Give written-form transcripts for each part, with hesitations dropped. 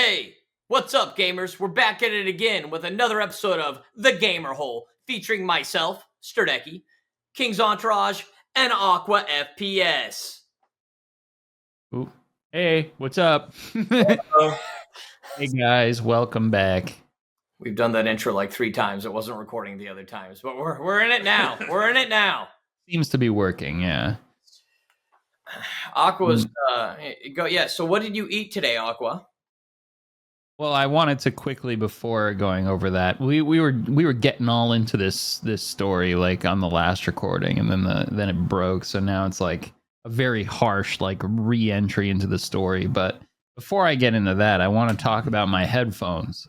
Hey, what's up, gamers? We're back at it again with another episode of The Gamer Hole, featuring myself, Sturdeki, King's Entourage, and Aqua FPS. Ooh. Hey, what's up? Hey guys, welcome back. We've done that intro like 3 times. It wasn't recording the other times, but we're in it now. We're in it now. Seems to be working, yeah. Aqua's So what did you eat today, Aqua? Well, I wanted to quickly, before going over that, we were getting all into this story like on the last recording, and then it broke. So now it's like a very harsh like re-entry into the story. But before I get into that, I want to talk about my headphones.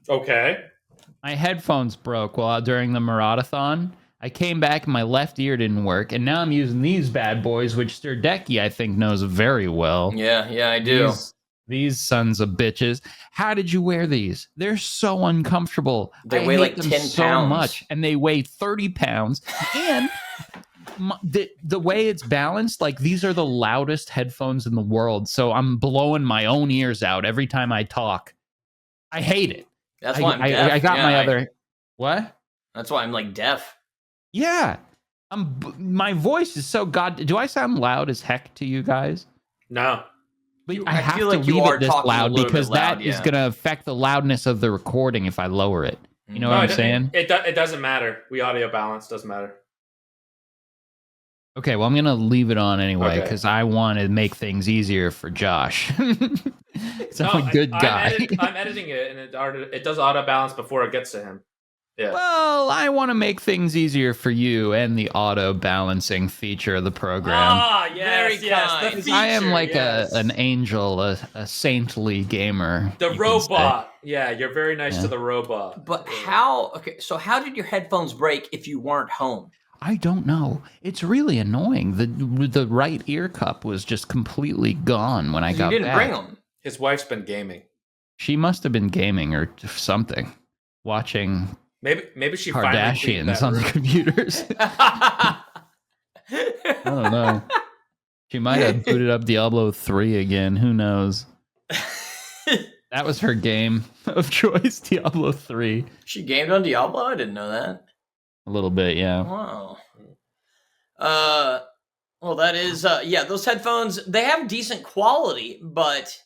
Okay. My headphones broke during the Marauderthon. I came back and my left ear didn't work, and now I'm using these bad boys, which Sturdeki I think knows very well. Yeah, I do. These sons of bitches. How did you wear these? They're so uncomfortable. They weigh like 10 so pounds. much, and they weigh 30 pounds. And the way it's balanced, like these are the loudest headphones in the world. So I'm blowing my own ears out every time I talk. I hate it. That's why I'm deaf. I got my other... What? That's why I'm like deaf. Yeah. My voice is so Do I sound loud as heck to you guys? No. But I have to leave it this loud because that is going to affect the loudness of the recording if I lower it. You know what I'm saying? It doesn't matter. We audio balance. Doesn't matter. Okay, well, I'm going to leave it on anyway because I want to make things easier for Josh. So I'm a good guy. I'm editing it, and it does auto balance before it gets to him. Yeah. Well, I want to make things easier for you and the auto balancing feature of the program. Ah, yes, yes. The feature, I am like an angel, a saintly gamer. The robot. Yeah, you're very nice to the robot. But how did your headphones break if you weren't home? I don't know. It's really annoying. The right ear cup was just completely gone when I got back. You didn't bring them. His wife's been gaming. She must have been gaming or something. Watching... Maybe she Kardashians on the computers. I don't know. She might have booted up Diablo 3 again. Who knows? That was her game of choice, Diablo 3. She gamed on Diablo? I didn't know that. A little bit, yeah. Wow. Well, that is... those headphones, they have decent quality, but...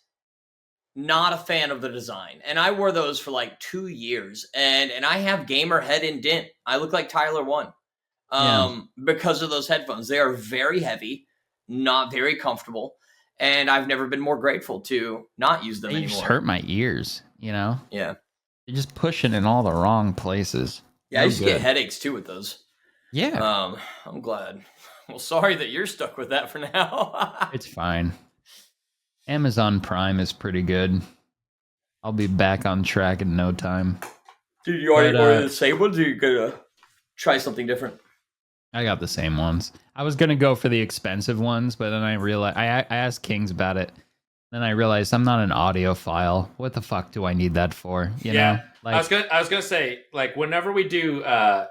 not a fan of the design. And I wore those for like 2 years. And I have gamer head indent. I look like Tyler 1. Because of those headphones. They are very heavy, not very comfortable. And I've never been more grateful to not use them anymore. They just hurt my ears, you know? Yeah. You're just pushing in all the wrong places. Yeah, I used to get headaches too with those. Yeah. I'm glad. Well, sorry that you're stuck with that for now. It's fine. Amazon Prime is pretty good. I'll be back on track in no time. Dude, you already ordered the same ones, or you gonna try something different? I got the same ones. I was gonna go for the expensive ones, but then I realized I asked Kings about it. Then I realized I'm not an audiophile. What the fuck do I need that for? You know? Like, I was gonna say, like, whenever we do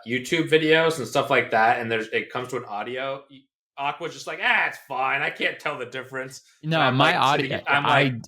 YouTube videos and stuff like that, and it comes to an audio. Aqua's just like, it's fine. I can't tell the difference. No, my audio...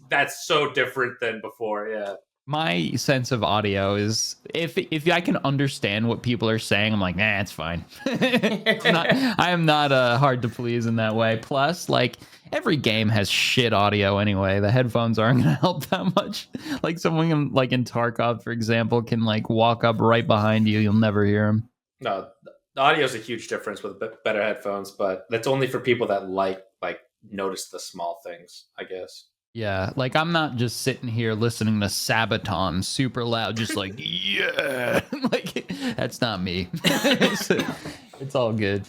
that's so different than before, yeah. My sense of audio is, if I can understand what people are saying, I'm like, it's fine. I am not hard to please in that way. Plus, like, every game has shit audio anyway. The headphones aren't going to help that much. Like, someone like in Tarkov, for example, can like walk up right behind you. You'll never hear him. No, the audio is a huge difference with better headphones, but that's only for people that like notice the small things, I guess. Yeah, like I'm not just sitting here listening to Subathon super loud, just like, yeah. Like, that's not me. It's all good.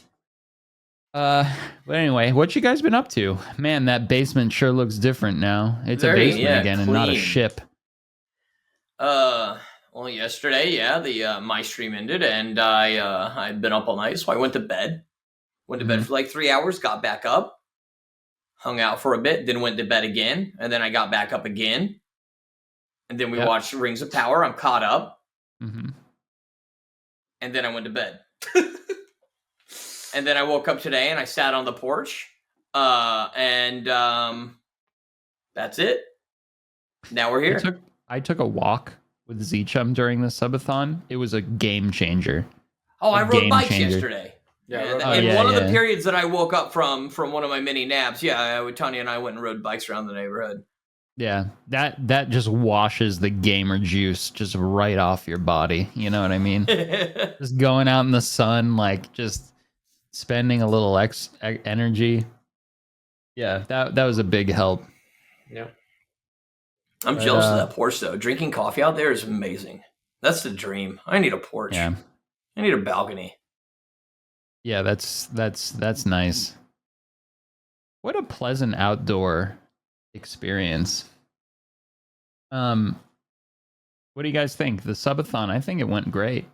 But anyway, what you guys been up to? Man, that basement sure looks different now. It's a basement again and not a ship. Well, yesterday, the my stream ended, and I'd been up all night, so I went to bed. Went to bed for like 3 hours, got back up, hung out for a bit, then went to bed again, and then I got back up again, and then we watched Rings of Power. I'm caught up, and then I went to bed. And then I woke up today, and I sat on the porch, and that's it. Now we're here. I took a walk with Z-Chum during the subathon. It was a game changer. Oh, I rode bikes changer. Yesterday. Yeah, in one of the periods that I woke up from one of my mini naps, Tanya and I went and rode bikes around the neighborhood. Yeah, that just washes the gamer juice just right off your body. You know what I mean? Just going out in the sun, like just spending a little energy. Yeah, that was a big help. Yeah. I'm jealous of that porch though. Drinking coffee out there is amazing. That's the dream. I need a porch. Yeah. I need a balcony. Yeah, that's nice. What a pleasant outdoor experience. What do you guys think? The subathon, I think it went great.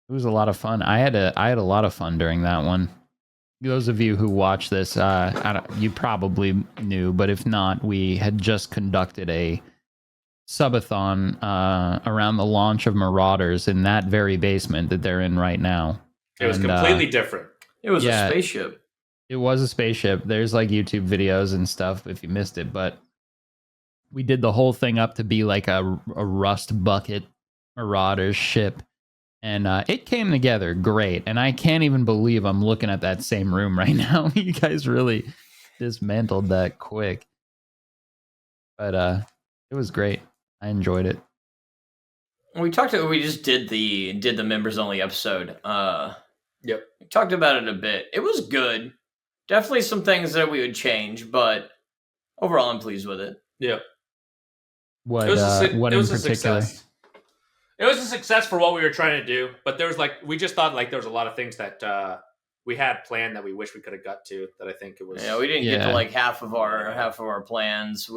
It was a lot of fun. I had a lot of fun during that one. Those of you who watch this, you probably knew, but if not, we had just conducted a subathon around the launch of Marauders in that very basement that they're in right now. It was completely different. It was a spaceship. It was a spaceship. There's like YouTube videos and stuff if you missed it, but we did the whole thing up to be like a rust bucket Marauders ship. And it came together great. And I can't even believe I'm looking at that same room right now. You guys really dismantled that quick. But it was great. I enjoyed it. We just did the members only episode. Yep. We talked about it a bit. It was good. Definitely some things that we would change, but overall I'm pleased with it. Yep. What in particular? It was a success for what we were trying to do, but there was we just thought there was a lot of things that we had planned that we wish we could have got to. That I think it was. Yeah, we didn't get to half of our plans.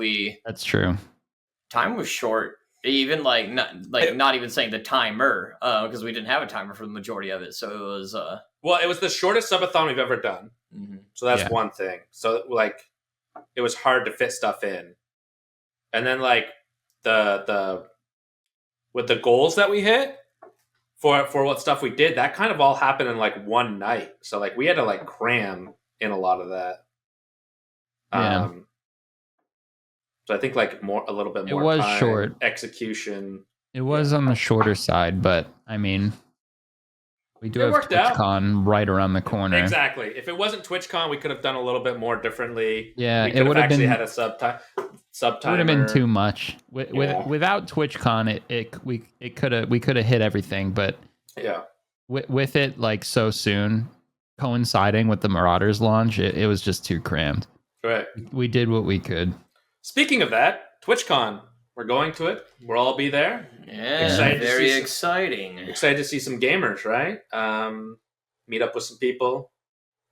That's true. Time was short. Even not even saying the timer, because we didn't have a timer for the majority of it. So it was. Well, it was the shortest subathon we've ever done. Mm-hmm. So that's one thing. So it was hard to fit stuff in, and then the with the goals that we hit for what stuff we did, that kind of all happened in one night. So we had to cram in a lot of that. Yeah. So I think a little bit more. It was time, short execution. It was on the shorter side, but I mean, we do have TwitchCon right around the corner. Exactly. If it wasn't TwitchCon, we could have done a little bit more differently. Yeah, we could have actually had a subtimer. It would have been too much. Without TwitchCon, we could have hit everything, but yeah, with it so soon coinciding with the Marauders launch, it was just too crammed. Right. We did what we could. Speaking of that, TwitchCon, we're going to it. We'll all be there. Yeah, very exciting. Excited to see some gamers, right? Meet up with some people.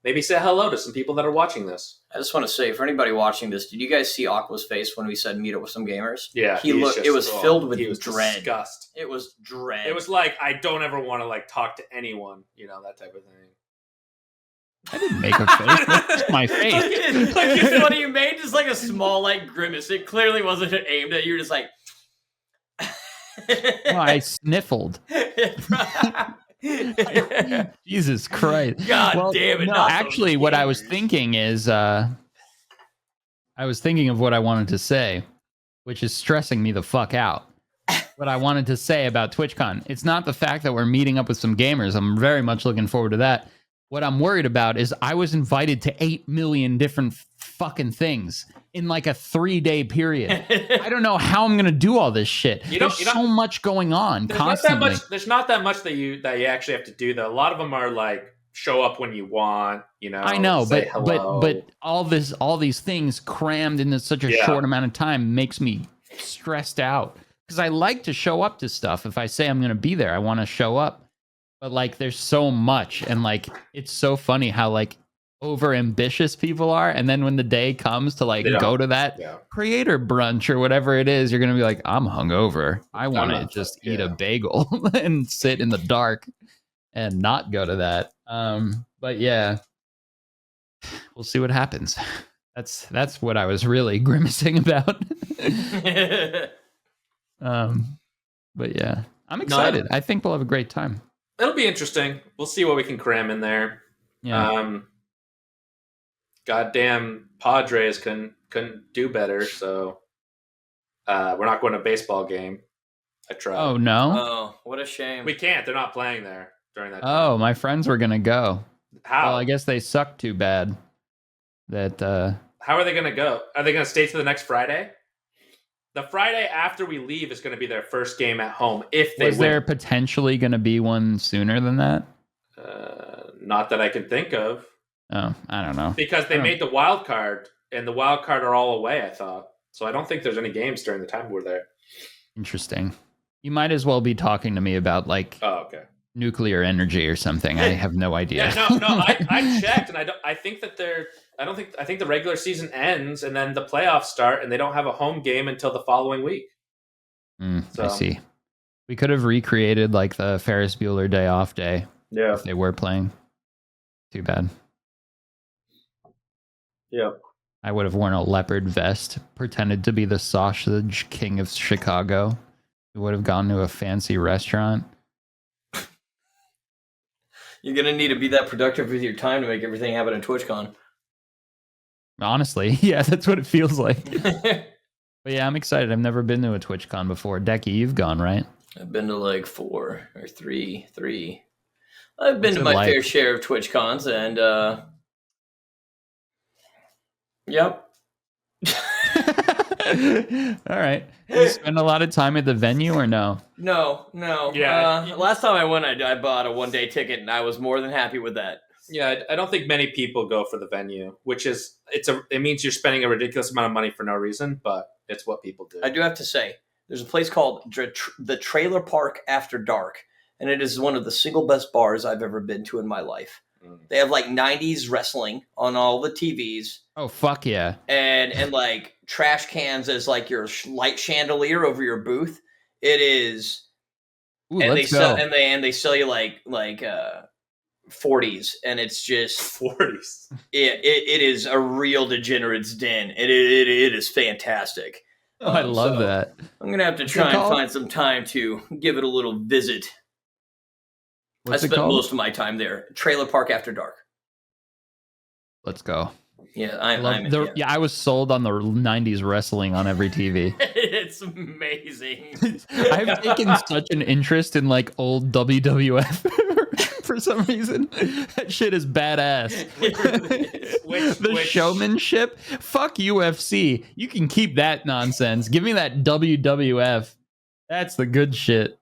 Maybe say hello to some people that are watching this. I just want to say, for anybody watching this, did you guys see Aqua's face when we said meet up with some gamers? Yeah, it was filled with dread. Disgust. It was dread. It was I don't ever want to talk to anyone, that type of thing. I didn't make a face. That's my face. What you made just a small grimace. It clearly wasn't aimed at you. You're just well, I sniffled. Jesus Christ. God damn it. No, actually, what I was thinking is I was thinking of what I wanted to say, which is stressing me the fuck out. What I wanted to say about TwitchCon. It's not the fact that we're meeting up with some gamers. I'm very much looking forward to that. What I'm worried about is I was invited to 8 million different fucking things in a 3-day period. I don't know how I'm gonna do all this shit. There's so much going on constantly. There's not that much that you actually have to do though. A lot of them are show up when you want, I know, but all these things crammed into such a short amount of time makes me stressed out. Because I like to show up to stuff. If I say I'm gonna be there, I want to show up. But there's so much, and it's so funny how over ambitious people are, and then when the day comes to go to that creator brunch or whatever it is, you're gonna be I'm hungover. I want to just eat a bagel and sit in the dark and not go to that. But yeah, we'll see what happens. That's what I was really grimacing about. But yeah, I'm excited. I think we'll have a great time. It'll be interesting. We'll see what we can cram in there. Yeah. Goddamn Padres couldn't do better. So We're not going to a baseball game. I tried. Oh no. Oh, what a shame. We can't. They're not playing there during that Oh, time. my friends were gonna go. How? Well, I guess they suck too bad. That How are they going to go? Are they going to stay to the next Friday? The Friday after we leave is going to be their first game at home. If they was win. there potentially gonna be one sooner than that? Not that I can think of. Oh, I don't know. Because they made the wild card, and the wild card are all away, I thought. So I don't think there's any games during the time we're there. Interesting. You might as well be talking to me about like okay. nuclear energy or something. I have no idea. Yeah, no. I checked, and I think the regular season ends, and then the playoffs start, and they don't have a home game until the following week. I see. We could have recreated like the Ferris Bueller Day Off day. Yeah. If they were playing. Too bad. Yeah. I would have worn a leopard vest, pretended to be the sausage king of Chicago. We would have gone to a fancy restaurant. You're going to need to be that productive with your time to make everything happen at TwitchCon. Honestly, yeah, that's what it feels like. But yeah, I'm excited. I've never been to a TwitchCon before. Decky, you've gone, right? I've been to like 4 or 3. I've been What's to it my like? fair share of TwitchCons, and yep. All right. You spend a lot of time at the venue or no? No. Yeah. Last time I went, I bought a 1-day ticket, and I was more than happy with that. Yeah, I don't think many people go for the venue, which is it means you're spending a ridiculous amount of money for no reason, but it's what people do. I do have to say, there's a place called the Trailer Park After Dark, and it is one of the single best bars I've ever been to in my life. They have like 90s wrestling on all the TVs. Oh, fuck yeah. And like trash cans as like your light chandelier over your booth. It is. Ooh, And let's go. they sell you like 40s, and it's just 40s. It is a real degenerate's den. It is fantastic. Oh, I love that. I'm gonna have to try and find some time to give it a little visit. What's I it spent called? most of my time there. Trailer Park After Dark. Let's go. Yeah, I was sold on the 90s wrestling on every TV. It's amazing. I've taken such an interest in like old WWF for some reason. That shit is badass. The showmanship? Fuck UFC. You can keep that nonsense. Give me that WWF. That's the good shit.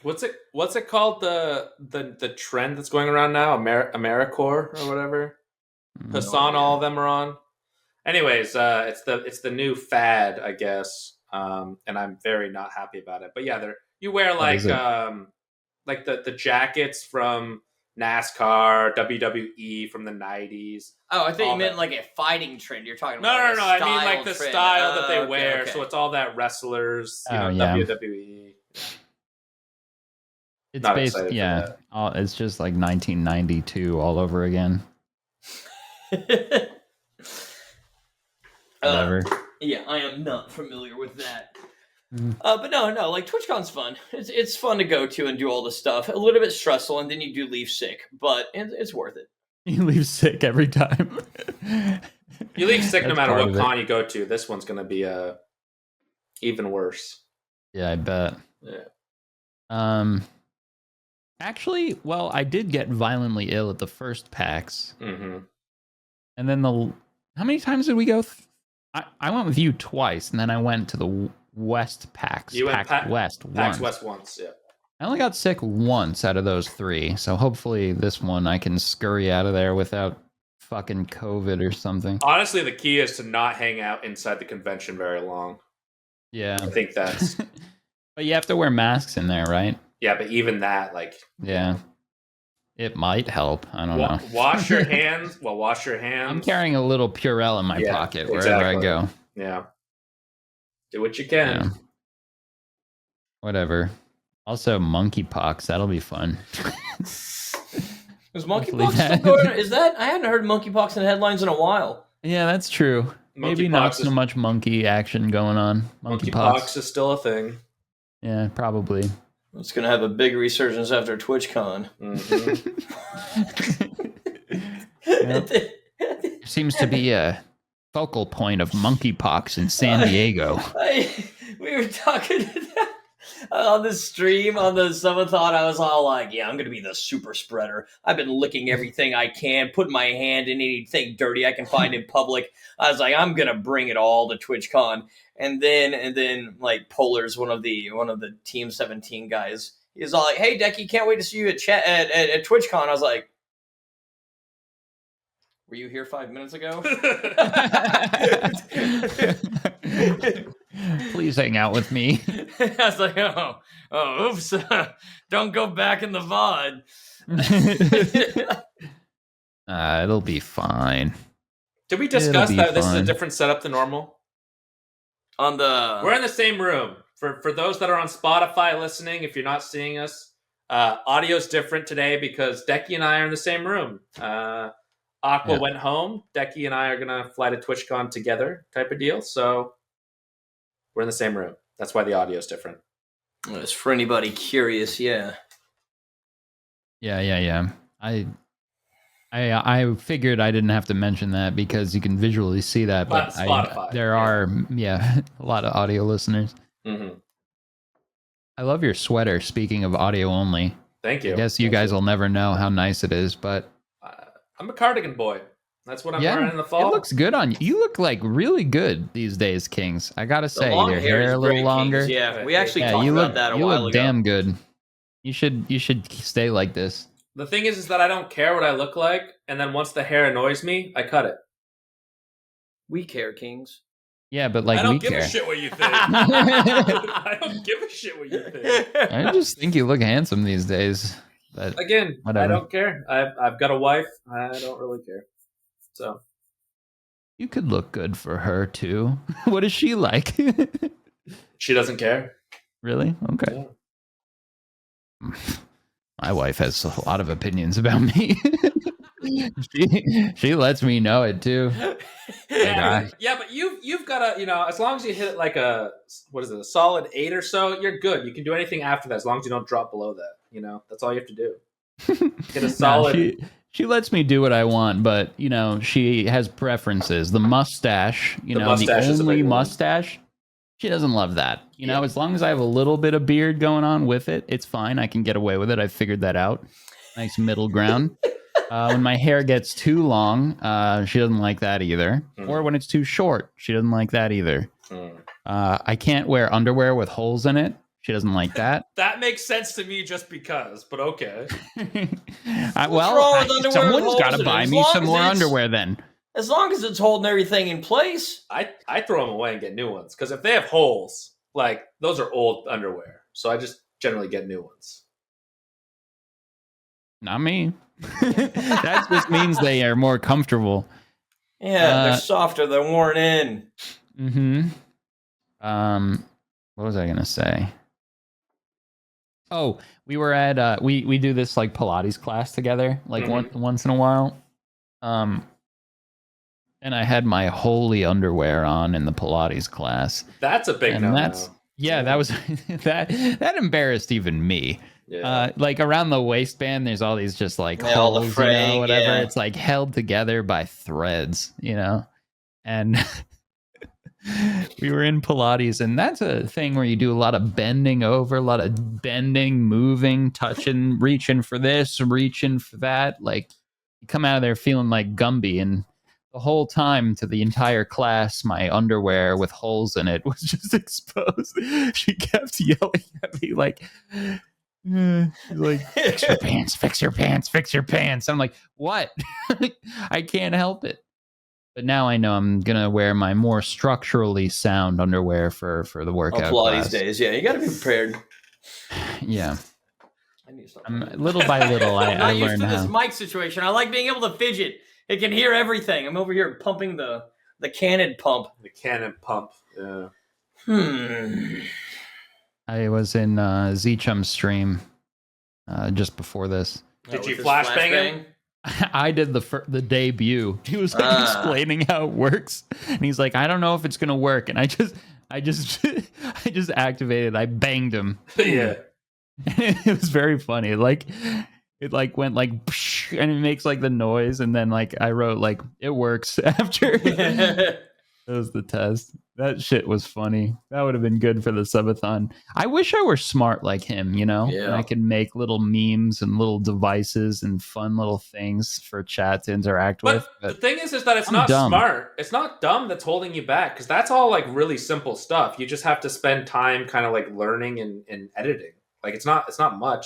What's it called? The trend that's going around now, AmeriCorps or whatever. Hassan, all of them are on. Anyways, it's the new fad, I guess, and I'm very not happy about it. But yeah, you wear like the jackets from NASCAR, WWE from the 90s. Oh, I think you meant like a fighting trend. You're talking No. about I mean like the trend. style that they wear. Okay. So it's all that wrestlers, Yeah. WWE. It's Not based, excited for yeah. that. It's just like 1992 all over again. Whatever. Yeah, I am not familiar with that. But no, like TwitchCon's fun. It's fun to go to and do all this stuff. A little bit stressful, and then you do leave sick, but it's worth it. You leave sick every time. You leave sick no That's matter part what of it. con you go to. This one's going to be even worse. Yeah, I bet. Yeah. Actually, well, I did get violently ill at the first PAX. Mm-hmm. And then how many times did we go? I went with you twice, and then I went to the West PAX. You went PAX West PAX once. West once, yeah. I only got sick once out of those 3, so hopefully this one I can scurry out of there without fucking COVID or something. Honestly, the key is to not hang out inside the convention very long. Yeah. I think that's... But you have to wear masks in there, right? Yeah, but even that, like... Yeah. It might help. I don't know. Wash your hands. Well, wash your hands. I'm carrying a little Purell in my pocket wherever I go. Yeah. Do what you can. Yeah. Whatever. Also, monkeypox. That'll be fun. Is monkeypox still going on? Is that? I hadn't heard monkeypox in headlines in a while. Yeah, that's true. Maybe not so much monkey action going on. Monkeypox is still a thing. Yeah, probably. It's going to have a big resurgence after TwitchCon. Mm-hmm. There seems to be a focal point of monkeypox in San Diego. We were talking on the stream on the Subathon. I was all like, "Yeah, I'm gonna be the super spreader. I've been licking everything I can, putting my hand in anything dirty I can find in public." I was like, "I'm gonna bring it all to TwitchCon." And then like Polar's one of the Team 17 guys. He's all like, "Hey, Decky, can't wait to see you at TwitchCon." I was like, "Were you here 5 minutes ago?" Please hang out with me. I was like, oops, don't go back in the VOD. It'll be fine. Did we discuss that this is a fine. different setup than normal? We're in the same room. For those that are on Spotify listening, if you're not seeing us, audio's different today because Decky and I are in the same room. Aqua went home. Decky and I are gonna fly to TwitchCon together, type of deal. So we're in the same room. That's why the audio's different. Just for anybody curious, yeah. Yeah. I figured I didn't have to mention that because you can visually see that, but Spotify, there are a lot of audio listeners. Mm-hmm. I love your sweater. Speaking of audio only, Thank you. I guess you guys will never know how nice it is, but I'm a cardigan boy. That's what I'm wearing in the fall. It looks good on you. You look like really good these days, Kings. I gotta say, your hair a little longer. Kings. Yeah, we actually talked about that a while ago. You look damn good. You should stay like this. The thing is that I don't care what I look like, and then once the hair annoys me, I cut it. We care, Kings. Yeah, but like I don't we give care. a shit what you think. I don't give a shit what you think. I just think you look handsome these days. But again, whatever. I don't care. I've got a wife. I don't really care. So you could look good for her too. What is she like? She doesn't care. Really? Okay. Yeah. My wife has a lot of opinions about me. she lets me know it too. Yeah, but you've got to, as long as you hit it like a solid 8 or so, you're good. You can do anything after that as long as you don't drop below that. That's all you have to do. Get a solid. She lets me do what I want, but she has preferences. The mustache, the only mustache. She doesn't love that. As long as I have a little bit of beard going on with it, it's fine. I can get away with it. I've figured that out. Nice middle ground. When my hair gets too long, she doesn't like that either. Or when it's too short, she doesn't like that either. I can't wear underwear with holes in it. She doesn't like that. That makes sense to me just because, but okay. Someone's got to buy me some more underwear then. As long as it's holding everything in place. I throw them away and get new ones. Because if they have holes, like, those are old underwear. So I just generally get new ones. Not me. That just means they are more comfortable. Yeah, they're softer. They're worn in. Mm-hmm. What was I going to say? Oh, we were at we do this like Pilates class together, like once in a while. And I had my holy underwear on in the Pilates class. That's a big no. That was that embarrassed even me. Yeah. Like around the waistband, there's all these just like holes, whatever. Yeah. It's like held together by threads, and. We were in Pilates, and that's a thing where you do a lot of bending over, a lot of bending, moving, touching, reaching for this, reaching for that. Like, you come out of there feeling like Gumby, and the whole time to the entire class, my underwear with holes in it was just exposed. She kept yelling at me like, fix your pants, fix your pants, fix your pants. I'm like, what? I can't help it. But now I know I'm gonna wear my more structurally sound underwear for the workout. Pilates days, yeah, you got to be prepared. Yeah, I need to start little by little. I learned how. This mic situation. I like being able to fidget. It can hear everything. I'm over here pumping the cannon pump. The cannon pump. Yeah. I was in Z-Chum's stream just before this. Did you flashbang him? I did the debut. He was like explaining how it works, and he's like, "I don't know if it's gonna work." And I just I just activated. I banged him. Yeah, it was very funny. It went like, psh, and it makes like the noise, and then like I wrote like it works after. That was the test. That shit was funny. That would have been good for the subathon. I wish I were smart like him, you know? Yeah. And I could make little memes and little devices and fun little things for chat to interact with. But the thing is that it's I'm not dumb. smart. It's not dumb that's holding you back, because that's all like really simple stuff. You just have to spend time kind of like learning and editing. Like it's not much.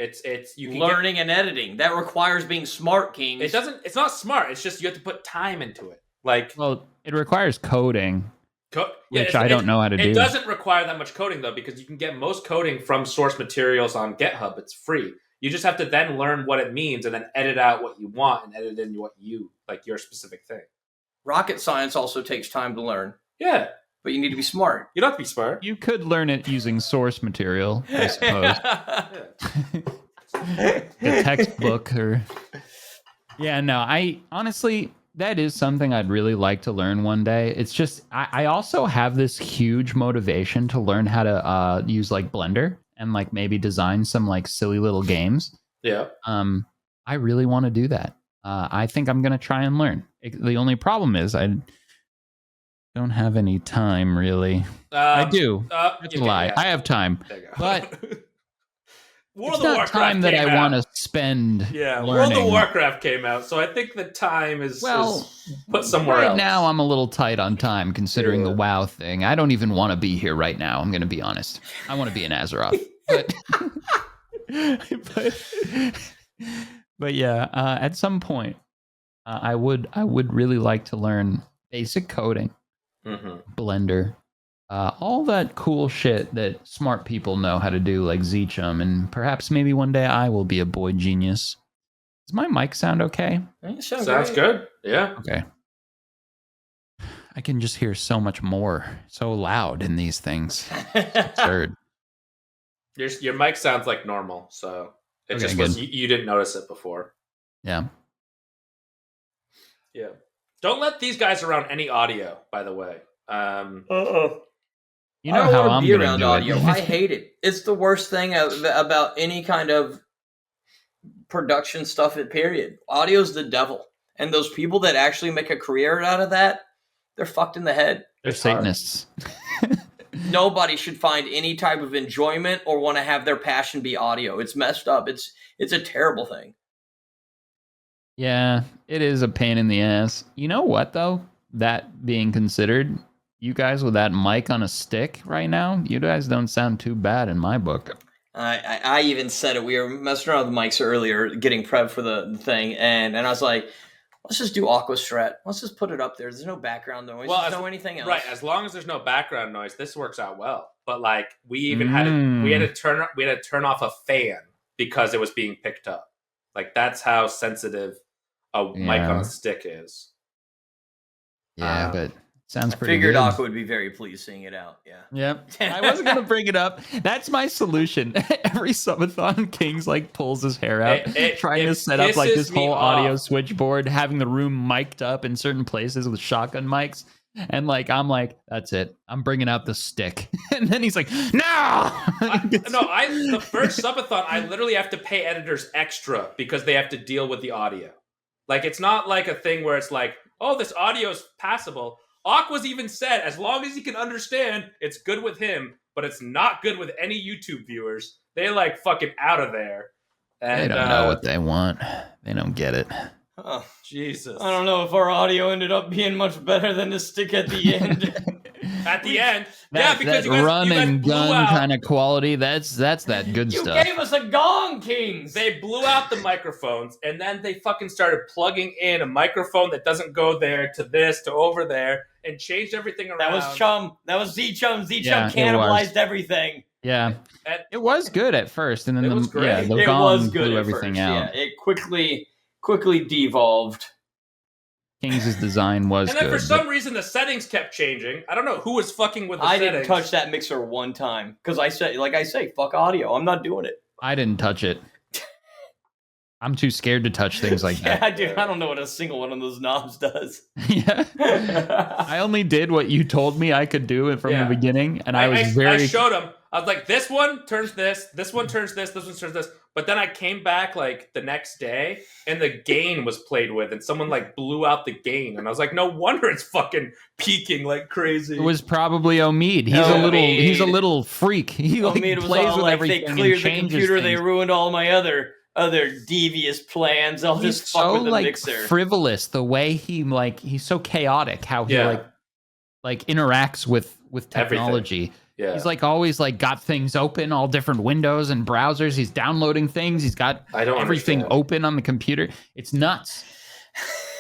It's you can learning and editing that requires being smart, Kings. It's not smart. It's just you have to put time into it. Like, well, it requires coding, yeah, which I don't know how to do. It doesn't require that much coding though, because you can get most coding from source materials on GitHub. It's free. You just have to then learn what it means and then edit out what you want and edit in what you like, your specific thing. Rocket science also takes time to learn. Yeah, but you need to be smart. You don't have to be smart. You could learn it using source material, I suppose. The textbook or... Yeah, no, I honestly... That is something I'd really like to learn one day. It's just, I also have this huge motivation to learn how to use like Blender and like maybe design some like silly little games. Yeah. I really want to do that. I think I'm going to try and learn. The only problem is I don't have any time really. I do. That's a lie. Yeah. I have time. But... World it's of not Warcraft time that I want to spend. Yeah, learning. World of Warcraft came out, so I think the time is put somewhere else. Right now, I'm a little tight on time considering the WoW thing. I don't even want to be here right now. I'm going to be honest. I want to be in Azeroth, but yeah, at some point, I would really like to learn basic coding, Blender. All that cool shit that smart people know how to do, like Zeechum, and perhaps maybe one day I will be a boy genius. Does my mic sound okay? Sounds good. Yeah. Okay. I can just hear so much more, so loud in these things. It's absurd. Your mic sounds like normal, so it just good. was you didn't notice it before. Yeah. Yeah. Don't let these guys around any audio, by the way. You know how I'm going to do audio. it. I hate it. It's the worst thing about any kind of production stuff, period. Audio's the devil. And those people that actually make a career out of that, they're fucked in the head. They're Satanists. Nobody should find any type of enjoyment or want to have their passion be audio. It's messed up. It's a terrible thing. Yeah, it is a pain in the ass. You know what, though? That being considered... You guys with that mic on a stick right now, you guys don't sound too bad in my book. I even said it. We were messing around with the mics earlier, getting prepped for the thing, and I was like, let's just do Aqua Strat. Let's just put it up there. There's no background noise. There's no anything else. Right, as long as there's no background noise, this works out well. But like we even had to turn off a fan because it was being picked up. Like that's how sensitive a mic on a stick is. Yeah, but sounds pretty figured good. Aqua would be very pleased seeing it out. Yeah. Yep. I wasn't going to bring it up. That's my solution. Every subathon, Kings like pulls his hair out, trying to set up like this whole audio switchboard, having the room mic'd up in certain places with shotgun mics. And like, I'm like, that's it. I'm bringing out the stick. And then he's like, no! The first subathon, I literally have to pay editors extra because they have to deal with the audio. Like, it's not like a thing where it's like, oh, this audio is passable. Aqua's even said, as long as he can understand, it's good with him, but it's not good with any YouTube viewers. They like fucking out of there. And, they don't know what they want. They don't get it. Oh, Jesus. I don't know if our audio ended up being much better than the stick at the end. At the end, because that run and gun kind of quality. That's that good stuff. You gave us a gong, Kings. They blew out the microphones, and then they fucking started plugging in a microphone that doesn't go there to this to over there, and changed everything around. That was Chum. That was Z-Chum. Z-Chum cannibalized everything. Yeah, it was good at first, and then the it gong was good blew at everything first. out. Yeah, it quickly devolved. Kings' design was good. And then good, for some reason the settings kept changing. I don't know who was fucking with the settings. I didn't touch that mixer one time because I say, fuck audio. I'm not doing it. I didn't touch it. I'm too scared to touch things like that. Yeah, dude, I don't know what a single one of those knobs does. Yeah. I only did what you told me I could do from the beginning, and I was very... I showed him. I was like, this one turns this one turns this one turns this. But then I came back like the next day, and the gain was played with, and someone like blew out the gain, and I was like, no wonder it's fucking peaking like crazy. It was probably Omid. He's a little freak. He like Omid was plays all with like, everything. they cleared and the changes computer, they things. ruined all my other devious plans. I'll He's just fuck so with the like mixer. frivolous. The way he's so chaotic. How he like interacts with technology. Yeah. He's like always like got things open, all different windows and browsers. He's downloading things. He's got everything open on the computer. It's nuts.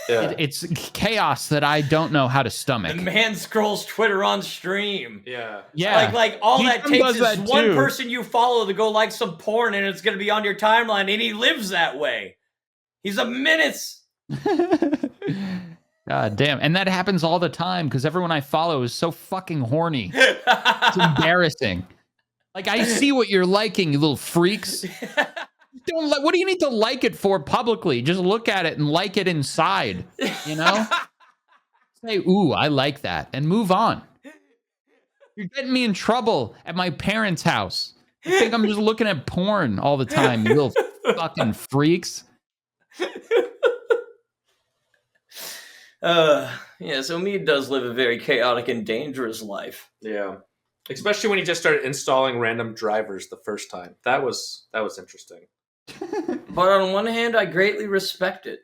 Yeah. It's chaos that I don't know how to stomach. The man scrolls Twitter on stream. Yeah. Yeah. Like all He that takes does is that one too. person you follow to go like some porn, and it's going to be on your timeline, and he lives that way. He's a menace. God damn. And that happens all the time because everyone I follow is so fucking horny. It's embarrassing. Like, I see what you're liking, you little freaks. What do you need to like it for publicly? Just look at it and like it inside, you know? Say, ooh, I like that, and move on. You're getting me in trouble at my parents' house. You think I'm just looking at porn all the time, you little fucking freaks. Yes, Omid does live a very chaotic and dangerous life. Yeah. Especially when he just started installing random drivers the first time. That was interesting. But on one hand, I greatly respect it.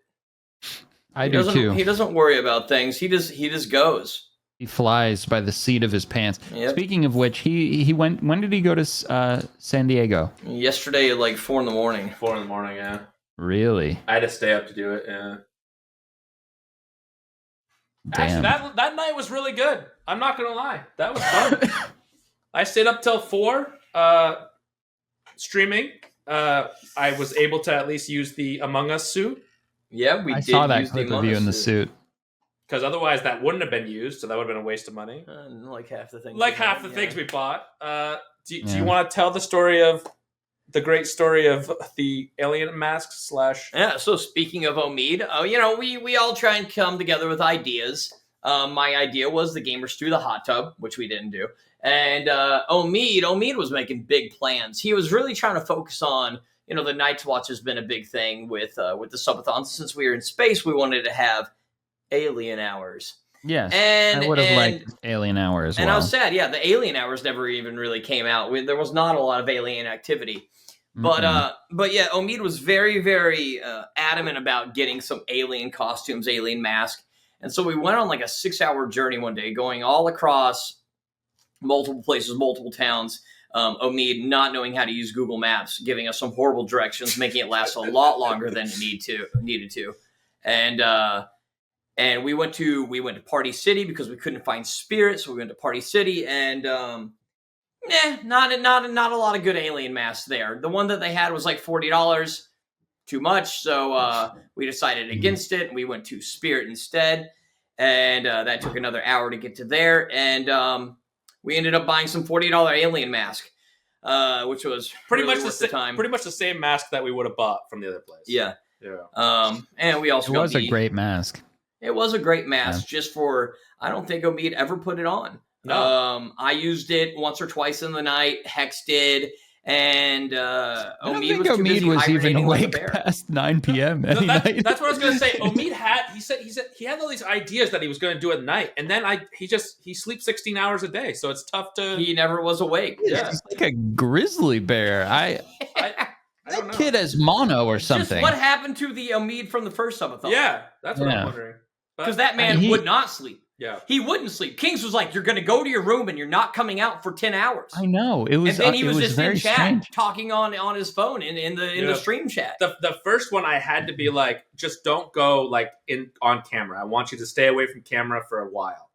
I do too. He doesn't worry about things. He just goes. He flies by the seat of his pants. Yep. Speaking of which, he went. When did he go to San Diego? Yesterday at like 4 a.m. 4 a.m, yeah. Really? I had to stay up to do it, yeah. Damn. Actually, that night was really good. I'm not gonna lie. That was fun. I stayed up till 4, streaming. I was able to at least use the Among Us suit. Yeah, I saw that clip of you in the suit. Because otherwise that wouldn't have been used, so that would have been a waste of money. Like half the things. Like half the things we bought. Do you want to tell the great story of the alien mask / Yeah, so speaking of Omid, we all try and come together with ideas. My idea was the gamers through the hot tub, which we didn't do. And Omid was making big plans. He was really trying to focus on, the Night's Watch has been a big thing with the Subathon. Since we were in space, we wanted to have alien hours. Yes, and I would have liked Alien Hour as well. And I was sad, the Alien Hours never even really came out. There was not a lot of alien activity. But yeah, Omid was very, very adamant about getting some alien costumes, alien mask. And so we went on like a 6-hour journey one day, going all across multiple places, multiple towns. Omid not knowing how to use Google Maps, giving us some horrible directions, making it last a lot longer than it needed to. And we went to Party City because we couldn't find Spirit, so we went to Party City, and not a lot of good alien masks there. The one that they had was like $40, too much, so we decided against it, and we went to Spirit instead, and that took another hour to get to there, and we ended up buying some $40 alien mask, which was pretty really much worth the time. Pretty much the same mask that we would have bought from the other place. Yeah. Yeah. And we also it was a great mask. It was a great mask, just for, I don't think Omid ever put it on. No. I used it once or twice in the night. Hex did, and Omid was too busy even hibernating like a awake bear. past 9 p.m. any night. That's what I was going to say. Omid he had all these ideas that he was going to do at night, and then he sleeps 16 hours a day, so it's tough to. He never was awake. Yeah. He's like a grizzly bear. I don't know. That kid has mono or something. Just what happened to the Omid from the first Subathon? Yeah, that's what I'm wondering. Because that man would not sleep. Yeah. He wouldn't sleep. Kings was like, you're going to go to your room and you're not coming out for 10 hours. I know. It was. And then he was just very in chat strange. talking on his phone in the stream chat. The first one I had to be like, just don't go like on camera. I want you to stay away from camera for a while.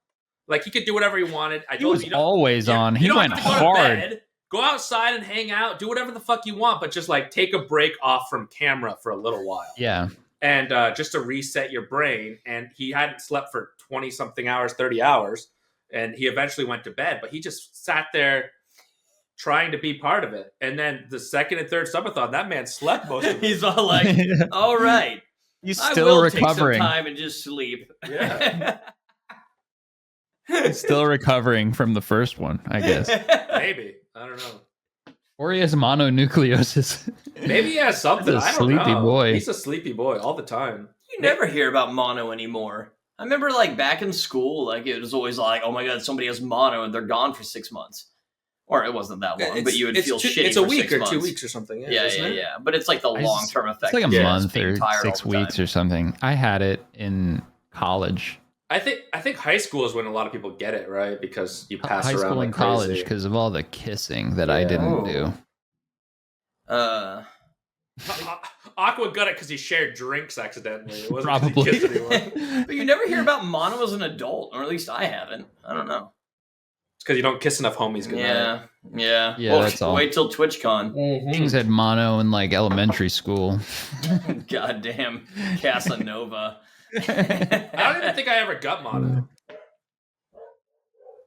Like he could do whatever he wanted. He was always on. He went hard. Go outside and hang out. Do whatever the fuck you want, but just like take a break off from camera for a little while. Yeah. And just to reset your brain. And he hadn't slept for 20-something hours, 30 hours. And he eventually went to bed. But he just sat there trying to be part of it. And then the second and third Subathon, that man slept most of it. He's all like, all right. He's still recovering. Take some time and just sleep. Yeah. He's still recovering from the first one, I guess. Maybe. I don't know. Or he has mononucleosis. Maybe he has something. That's a I don't sleepy know. boy. He's a sleepy boy all the time. You never hear about mono anymore. I remember like back in school, like it was always like, oh my god, somebody has mono and they're gone for 6 months. Or it wasn't that long, but you would feel shitty It's a for week 6 or months. 2 weeks or something. Yeah. But it's like the long-term effect. It's like a of just month being or tired 6 all the weeks time. or something. I had it in college. I think high school is when a lot of people get it, right? Because you pass High around school like and college crazy. because of all the kissing that I didn't do. Aqua got it because he shared drinks accidentally. It wasn't Probably. 'cause he kissed anyone. But you never hear about mono as an adult, or at least I haven't. I don't know. It's because you don't kiss enough homies. Good night. Yeah. Yeah, Well, that's all. wait till TwitchCon. Things had mono in like elementary school. Goddamn Casanova. I don't even think I ever got mono.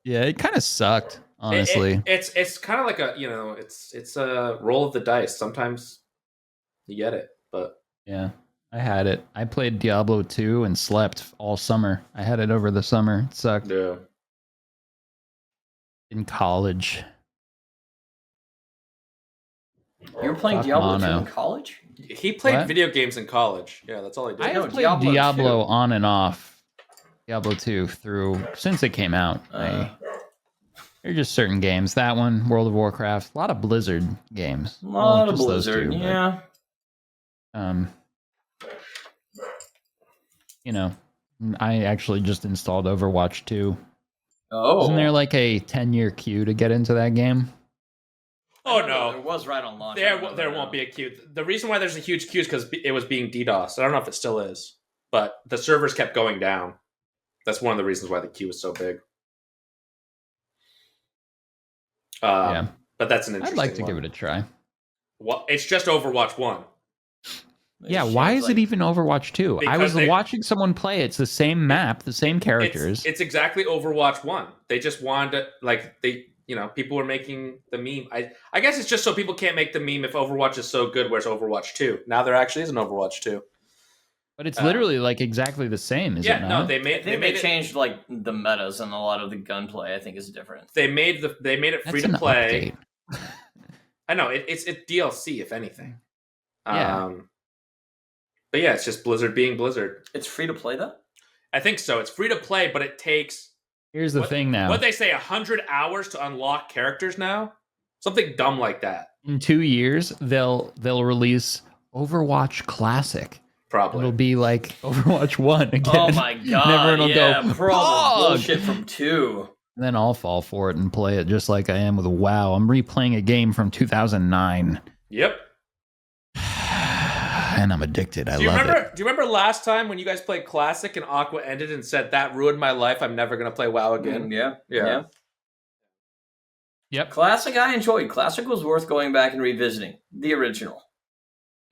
Yeah, it kind of sucked, honestly. It's kind of like it's a roll of the dice. Sometimes you get it, but Yeah, I had it. I played Diablo 2 and slept all summer. I had it over the summer. It sucked. yeah. In college. You were playing Fuck Diablo 2 mono. in college? He played What? video games in college. Yeah, that's all he did. I know, have played Diablo Diablo 2. on and off. Diablo 2 since it came out. There are just certain games. That one, World of Warcraft, a lot of Blizzard games. A lot of just those Blizzard, two, but, yeah. I actually just installed Overwatch 2. Oh. Isn't there like a 10-year queue to get into that game? Oh There no, was right on launch. there won't be a queue. The reason why there's a huge queue is because it was being DDoS. I don't know if it still is, but the servers kept going down. That's one of the reasons why the queue is so big. Yeah. But that's an I'd interesting like to one. give it a try. Well, it's just Overwatch 1. Yeah, why is it even Overwatch 2? I was Because watching someone play. It's the same map, the same characters. It's exactly Overwatch 1. They just wanted to, people were making the meme. I guess it's just so people can't make the meme if Overwatch is so good, where's Overwatch 2? Now there actually is an Overwatch 2. But it's literally like exactly the same, is it not? No, they made They it changed like the metas and a lot of the gunplay. I think is different. they made it free That's to an play. update. I know it's DLC if anything. Yeah. But yeah, it's just Blizzard being Blizzard. It's free to play though? I think so. It's free to play, but it takes Here's the thing now. What they say, 100 hours to unlock characters now? Something dumb like that. In 2 years, they'll release Overwatch Classic. Probably. It'll be like Overwatch 1 again. Oh my god! And everyone will yeah, go, for all the "Pog!" bullshit from 2. And then I'll fall for it and play it just like I am with WoW. I'm replaying a game from 2009. Yep. And I'm addicted. I love it. Do you remember last time when you guys played Classic and Aqua ended and said, that ruined my life, I'm never going to play WoW again? Yeah. Yep. Classic I enjoyed. Classic was worth going back and revisiting. The original.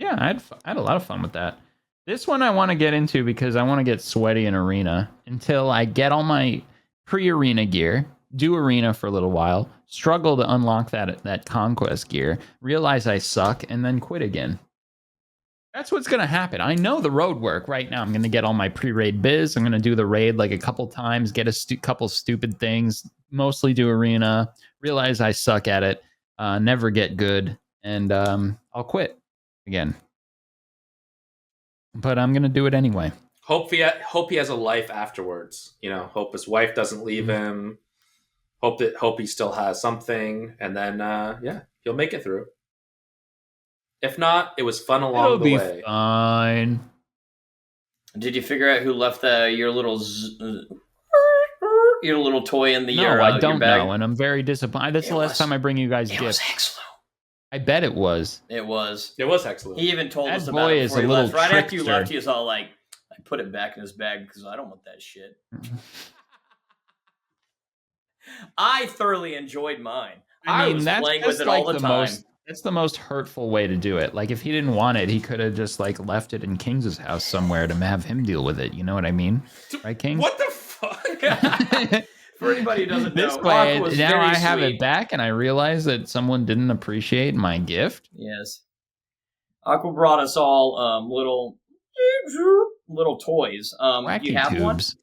Yeah, I had a lot of fun with that. This one I want to get into because I want to get sweaty in Arena until I get all my pre-Arena gear, do Arena for a little while, struggle to unlock that Conquest gear, realize I suck, and then quit again. That's what's going to happen. I know the road work right now. I'm going to get all my pre-raid biz. I'm going to do the raid like a couple times, get a couple stupid things, mostly do Arena, realize I suck at it, never get good, and I'll quit again. But I'm going to do it anyway. Hope he has a life afterwards. Hope his wife doesn't leave him. Hope he still has something. And then, he'll make it through. If not, it was fun along the way. Fine. Did you figure out who left your little toy in the No, your, I don't your bag? know, and I'm very disappointed. That's the last time I bring you guys It was gifts. Hexlo. I bet it was. It was. It was excellent. He even told That us about boy it is before a he little left. Right after you trickster. left, he was all like, I put it back in his bag because I don't want that shit. I thoroughly enjoyed mine. I was playing with it all the time. That's the most hurtful way to do it. Like, if he didn't want it, he could have just, like, left it in King's house somewhere to have him deal with it. You know what I mean? Right, King? What the fuck? For anybody who doesn't know, This way, Aqua was now very I have sweet. it back, and I realize that someone didn't appreciate my gift. Yes. Aqua brought us all little toys. Wacky Do you have one? tubes.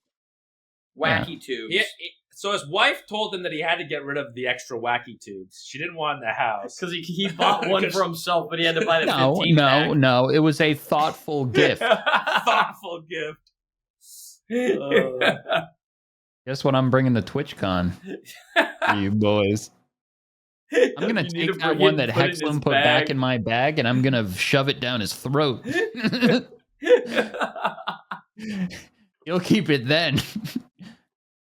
Wacky tubes. Yeah. So his wife told him that he had to get rid of the extra wacky tubes. She didn't want in the house. Because he bought one for himself, but he had to buy the 15 No. It was a thoughtful gift. Thoughtful gift. Guess what? I'm bringing the TwitchCon for you boys. I'm gonna take that one that Hexlum put back in my bag, and I'm gonna shove it down his throat. You'll keep it then.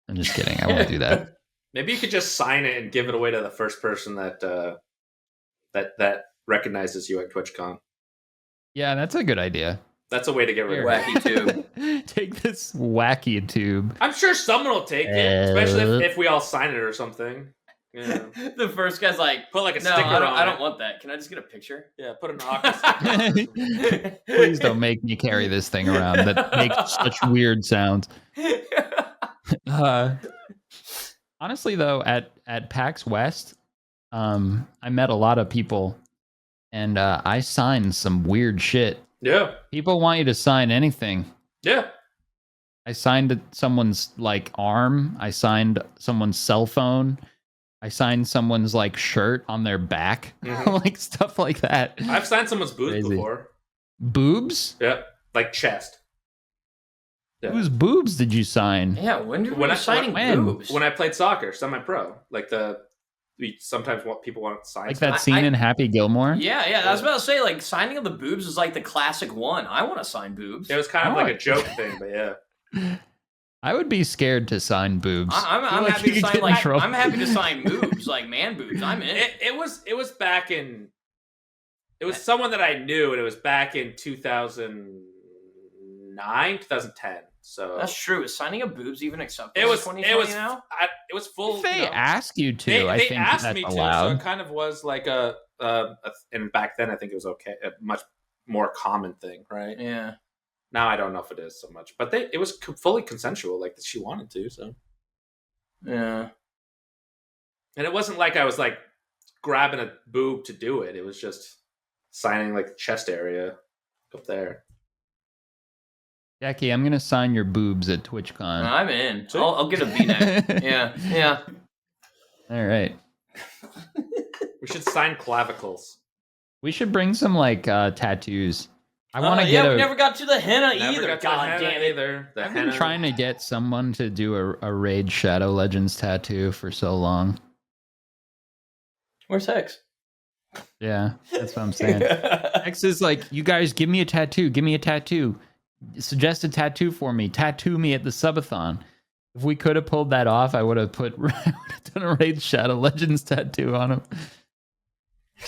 I'm just kidding. I won't do that. Maybe you could just sign it and give it away to the first person that that recognizes you at TwitchCon. Yeah, that's a good idea. That's a way to get rid of wacky tube. Take this wacky tube. I'm sure someone will take it, especially if we all sign it or something. Yeah. The first guy's like, put like a no, sticker on I it. don't want that. Can I just get a picture? Yeah, put an hockey sticker. Please don't make me carry this thing around that makes such weird sounds. Honestly, though, at PAX West, I met a lot of people, and I signed some weird shit. Yeah. People want you to sign anything. Yeah. I signed someone's like arm. I signed someone's cell phone. I signed someone's like shirt on their back, like stuff like that. I've signed someone's boobs Crazy. before. Boobs? Yeah, like chest. Yeah. Whose boobs did you sign? Yeah, when you signing boobs? When I played soccer, semi-pro, like sometimes what people want to sign. Like that scene in Happy Gilmore? Yeah. I was about to say, like, signing of the boobs is like the classic one. I want to sign boobs. It was kind of like a joke thing, but yeah. I would be scared to sign boobs. I'm happy to sign I'm happy to sign boobs, like man boobs. I'm in. It was back in. It was someone that I knew, and it was back in 2009, 2010. So that's true. Is signing of boobs even acceptable? It was. Now? It was full. If they ask you to, I think asked that's me allowed. to, so it kind of was like and back then I think it was okay, a much more common thing, right? Yeah. Now I don't know if it is so much, but it was fully consensual, like she wanted to. So yeah, and it wasn't like I was like grabbing a boob to do it. It was just signing like the chest area up there. Jackie, I'm gonna sign your boobs at TwitchCon. I'm in. I'll get a V-neck. Yeah. All right. We should sign clavicles. We should bring some like tattoos. I want to get. We never got to the henna either. God damn it! I've been trying to get someone to do a Raid Shadow Legends tattoo for so long. Where's Hex? Yeah, that's what I'm saying. Hex is like, you guys, give me a tattoo. Give me a tattoo. Suggest a tattoo for me. Tattoo me at the Subathon. If we could have pulled that off, I would have done a Raid Shadow Legends tattoo on him.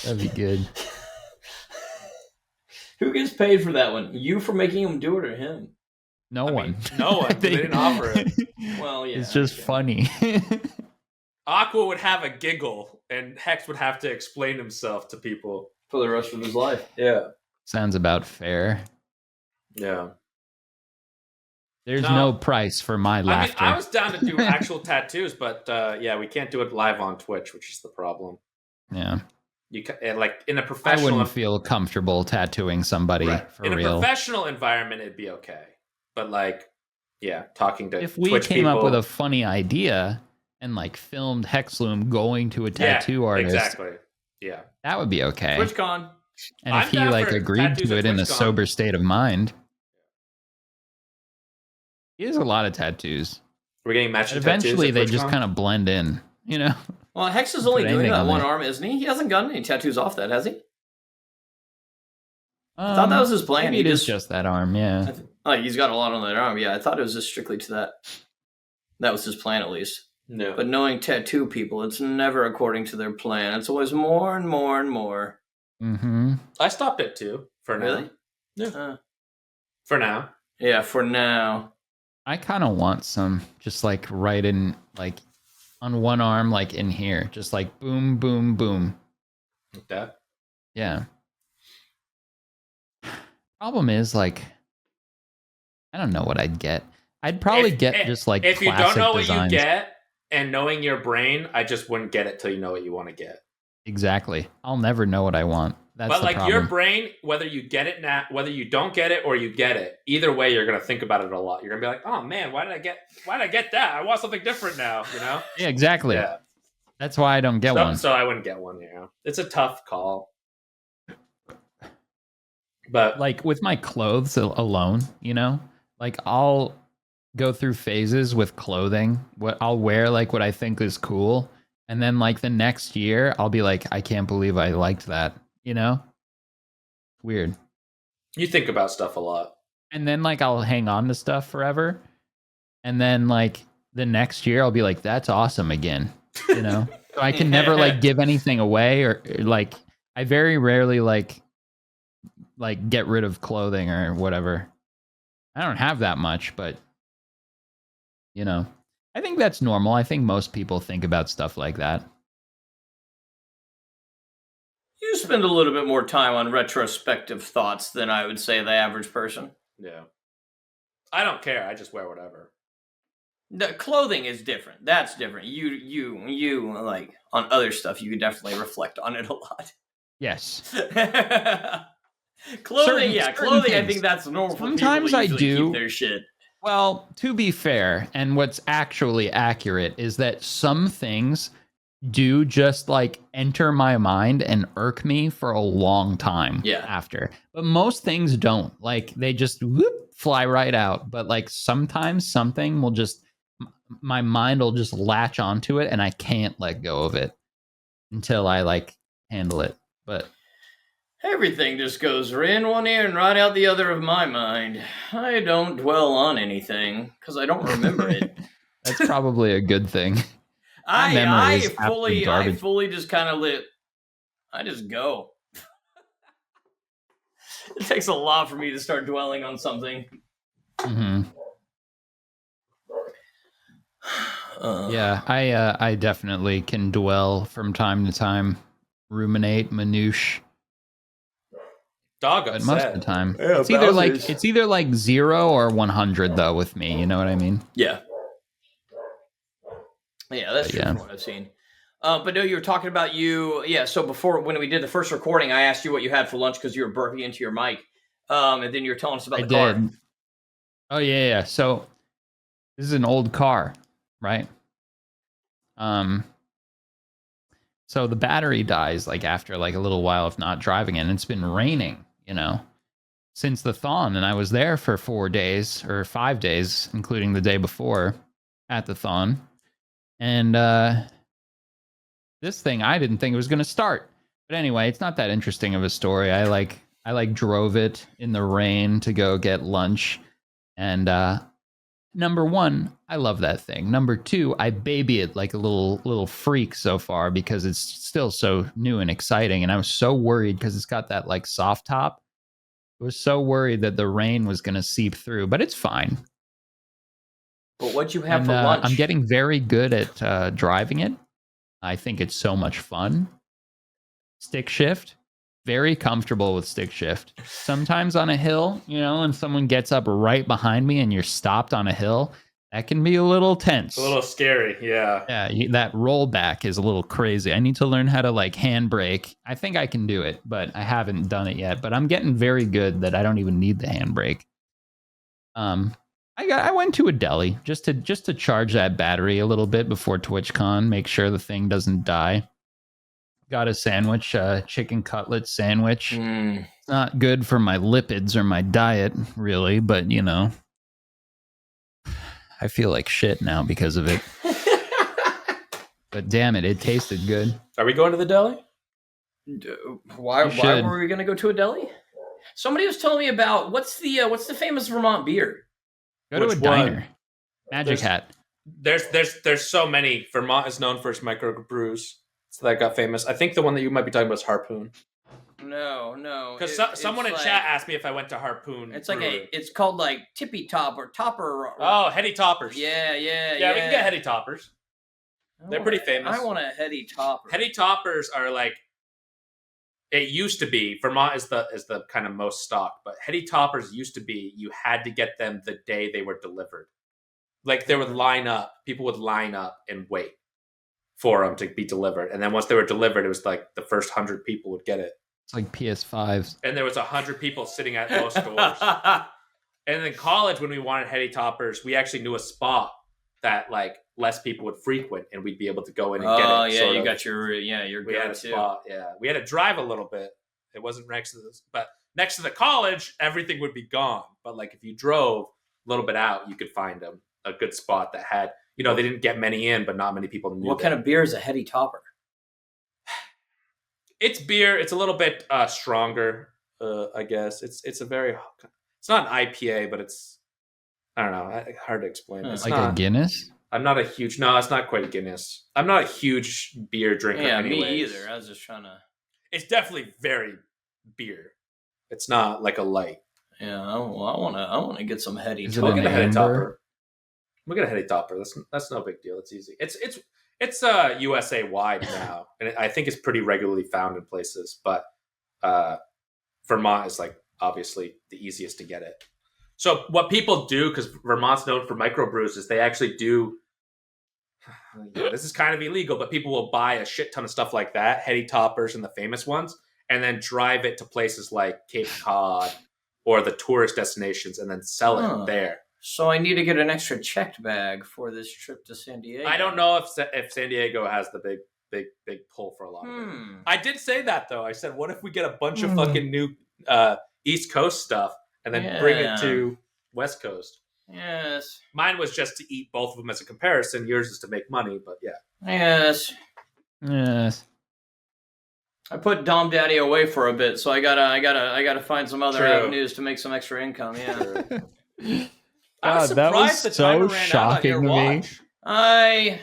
That'd be good. Who gets paid for that one? You for making him do it, or him? No one. No one. They didn't offer it. Well, yeah. It's just funny. Aqua would have a giggle, and Hex would have to explain himself to people for the rest of his life. Yeah. Sounds about fair. Yeah. There's no price for my laughter. I was down to do actual tattoos, but yeah, we can't do it live on Twitch, which is the problem. Yeah. You like in a professional. I wouldn't feel comfortable tattooing somebody for in real. In a professional environment, it'd be okay. But like, yeah, talking to if we Twitch came people, up with a funny idea and like filmed Hexloom going to a tattoo artist, exactly, yeah, that would be okay. TwitchCon, and if he like agreed to it in a sober state of mind, he has a lot of tattoos. We're getting matching. Eventually, they just kind of blend in, you know. Well, Hex is only doing that one arm, isn't he? He hasn't gotten any tattoos off that, has he? I thought that was his plan. Maybe it is just that arm, yeah. He's got a lot on that arm. Yeah, I thought it was just strictly to that. That was his plan, at least. No. But knowing tattoo people, it's never according to their plan. It's always more and more and more. Mm-hmm. I stopped at 2 for now. Really? Yeah. For now. Yeah, for now. I kind of want some, just like right in, like on one arm, like in here, just like boom, boom, boom. Like that? Yeah. Problem is, like, I don't know what I'd get. I'd probably get just like if you don't know designs. what you get, and knowing your brain, I just wouldn't get it till you know what you want to get. Exactly. I'll never know what I want. That's but the like problem. your brain, whether you get it now, whether you don't get it or you get it, either way, you're gonna think about it a lot. You're gonna be like, "Oh man, why did I get that? I want something different now." You know? Yeah, exactly. Yeah. That's why I don't get one. So I wouldn't get one. It's a tough call. But Like with my clothes alone, like I'll go through phases with clothing. What I'll wear, like what I think is cool, and then like the next year, I'll be like, I can't believe I liked that. Weird. you think about stuff a lot. And then like I'll hang on to stuff forever, and then like the next year, I'll be like, that's awesome again. So I can never like give anything away, or like I very rarely like get rid of clothing or whatever. I don't have that much, but I think that's normal. I think most people think about stuff like that. You spend a little bit more time on retrospective thoughts than I would say the average person. Yeah. I don't care. I just wear whatever. The clothing is different. That's different. You like on other stuff. You could definitely reflect on it a lot. Yes. Clothing, certain clothing. things. I think that's normal. Sometimes for I people to usually do. keep their shit. Well, to be fair, and what's actually accurate is that some things do just like enter my mind and irk me for a long time after. But most things don't. Like they just fly right out. But like sometimes something will just, my mind will just latch onto it and I can't let go of it until I like handle it. But everything just goes in one ear and right out the other of my mind. I don't dwell on anything because I don't remember it. That's probably a good thing. I fully just kind of I just go. It takes a lot for me to start dwelling on something. Mm-hmm. Yeah, I definitely can dwell from time to time, ruminate, manouche. Dog but upset. most of the time, Yeah, it's either like 0 or 100 though with me. You know what I mean? Yeah. Yeah, that's true from what I've seen. But no, you were talking about so before, when we did the first recording, I asked you what you had for lunch because you were burping into your mic. And then you were telling us about the car. Oh, yeah. So this is an old car, right? So the battery dies like after like a little while of not driving it. And it's been raining, since the thon. And I was there for 4 days or 5 days, including the day before at the thon. And this thing, I didn't think it was going to start. But anyway, it's not that interesting of a story. I drove it in the rain to go get lunch. And number one, I love that thing. Number two, I baby it like a little freak so far because it's still so new and exciting. And I was so worried because it's got that like soft top. I was so worried that the rain was going to seep through, but it's fine. But what you have for lunch? I'm getting very good at driving it. I think it's so much fun. Stick shift, very comfortable with stick shift. Sometimes on a hill, and someone gets up right behind me and you're stopped on a hill, that can be a little tense. A little scary, yeah. Yeah, that rollback is a little crazy. I need to learn how to like handbrake. I think I can do it, but I haven't done it yet. But I'm getting very good that I don't even need the handbrake. I went to a deli just to charge that battery a little bit before TwitchCon, make sure the thing doesn't die. Got a sandwich, chicken cutlet sandwich. It's not good for my lipids or my diet, really, but I feel like shit now because of it. But damn it, it tasted good. Are we going to the deli? Why were we going to go to a deli? Somebody was telling me about what's the famous Vermont beer? Go to a diner. Magic Hat. There's so many. Vermont is known for its microbrews, so that got famous. I think the one that you might be talking about is Harpoon. No. Because someone in chat asked me if I went to Harpoon. It's like it's called like Tippy Top or Topper. Oh, Heady Toppers. Yeah. We can get Heady Toppers. They're pretty famous. I want a Heady Topper. Heady Toppers are like. It used to be Vermont is the kind of most stocked, but Heady Toppers used to be you had to get them the day they were delivered. Like they would line up, people would line up and wait for them to be delivered, and then once they were delivered, it was like the first 100 people would get it. It's like PS5s. and there was 100 people sitting at most doors. And in college, when we wanted heady toppers, we actually knew a spot that like less people would frequent, and we'd be able to go in and get it. Oh yeah, you got your we had a spot. Yeah, we had to drive a little bit. It wasn't next to this, but next to the college, everything would be gone. But like if you drove a little bit out, you could find a good spot that had, they didn't get many in, but not many people knew. What kind of beer is a heady topper? It's beer. It's a little bit stronger, I guess. It's a very. It's not an IPA, but it's. I don't know. Hard to explain. It's like not, a Guinness. I'm not a huge. No, it's not quite a Guinness. I'm not a huge beer drinker. Yeah, anyways. me either. I was just trying to. It's definitely very beer. It's not like a light. Yeah, I want to get some heady. Is it We'll an get a heady amber? topper. We'll get a heady topper. That's no big deal. It's easy. It's USA wide now, and I think it's pretty regularly found in places. But Vermont is like obviously the easiest to get it. So what people do, because Vermont's known for microbrews, is they actually do. This is kind of illegal, but people will buy a shit ton of stuff like that, heady toppers and the famous ones, and then drive it to places like Cape Cod or the tourist destinations, and then sell it there. So I need to get an extra checked bag for this trip to San Diego. I don't know if San Diego has the big pull for a lot of it. I did say that though. I said, what if we get a bunch of fucking new East Coast stuff and then bring it to West Coast? Yes. Mine was just to eat both of them as a comparison. Yours is to make money, but yeah. Yes. I put Dom Daddy away for a bit, so I gotta find some other avenues to make some extra income. Yeah. I was that was surprised the timer so ran shocking out to on your me. watch.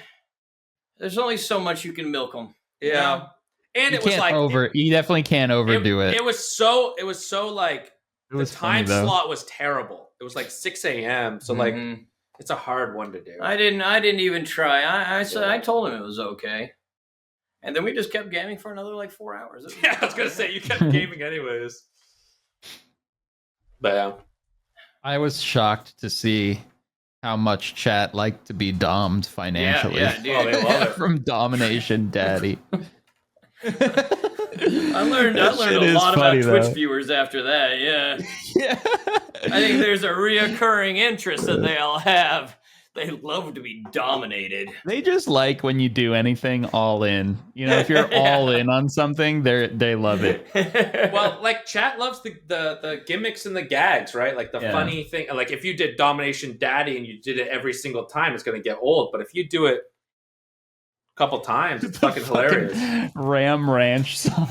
There's only so much you can milk them. Yeah. And You it was can't like you definitely can't overdo it. It was so like It was the time funny, though. slot was terrible. It was like 6 a.m. So like it's a hard one to do. I didn't even try. I said I told him it was okay, and then we just kept gaming for another like 4 hours. Yeah, I was gonna say you kept gaming anyways. But yeah. I was shocked to see how much chat liked to be dommed financially. Yeah, dude. Oh, they love it. From Domination Daddy. I learned a lot about Twitch viewers after that. Yeah. Yeah. I think there's a reoccurring interest that they all have. They love to be dominated. They just like when you do anything all in. If you're all in on something, they love it. Well, like chat loves the gimmicks and the gags, right? Like the funny thing. Like if you did Domination Daddy and you did it every single time, it's gonna get old. But if you do it a couple times, it's fucking hilarious. Ram Ranch song.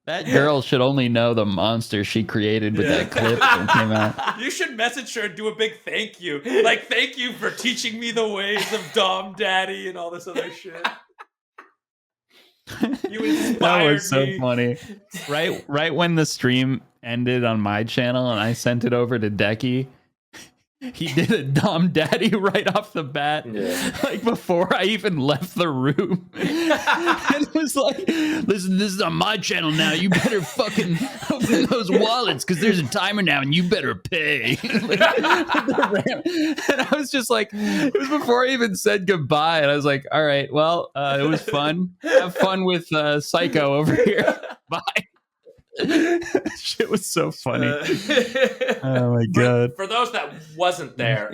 That girl should only know the monster she created with that clip that came out. You should message her and do a big thank you. Like, thank you for teaching me the ways of Dom Daddy and all this other shit. You inspired That was so me. funny. Right when the stream ended on my channel and I sent it over to Decky, he did a Dom Daddy right off the bat, like before I even left the room. And it was like, listen, this is on my channel now. You better fucking open those wallets because there's a timer now and you better pay. And I was just like, it was before I even said goodbye. And I was like, all right, well, it was fun. Have fun with Psycho over here. Bye. Shit was so funny. Oh my god! For those that wasn't there,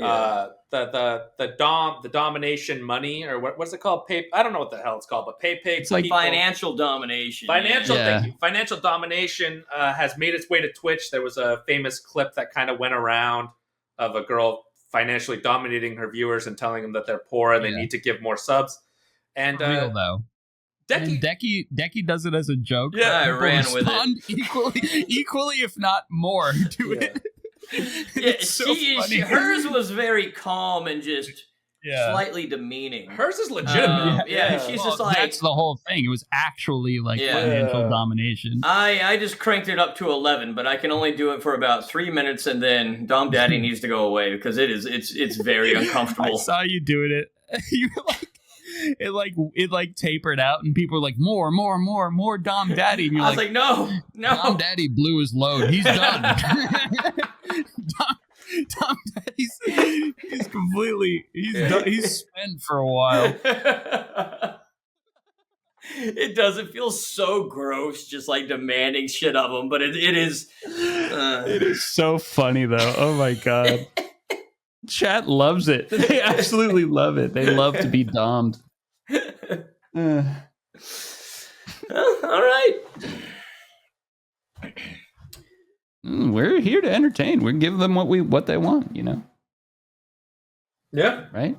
the domination money or what's it called? I don't know what the hell it's called, but pay. It's like people. Financial domination. Financial domination has made its way to Twitch. There was a famous clip that kind of went around of a girl financially dominating her viewers and telling them that they're poor and they need to give more subs. And real though. Decky does it as a joke. Yeah, I ran with it. Equally, if not more, to it. It's so funny. Hers was very calm and just slightly demeaning. Hers is legitimate. She's just like... That's the whole thing. It was actually like financial domination. I just cranked it up to 11, but I can only do it for about 3 minutes, and then Dom Daddy needs to go away because it's very uncomfortable. I saw you doing it. You were like... It tapered out and people were like more Dom Daddy, and you're I was like no Dom Daddy blew his load, he's done. Dom Daddy's he's spent for a while. It does. It feels so gross, just like demanding shit of them. But it is. It is so funny though. Oh my god. Chat loves it. They absolutely love it. They love to be domed. All right. We're here to entertain. We give them what they want, you know. Yeah. Right?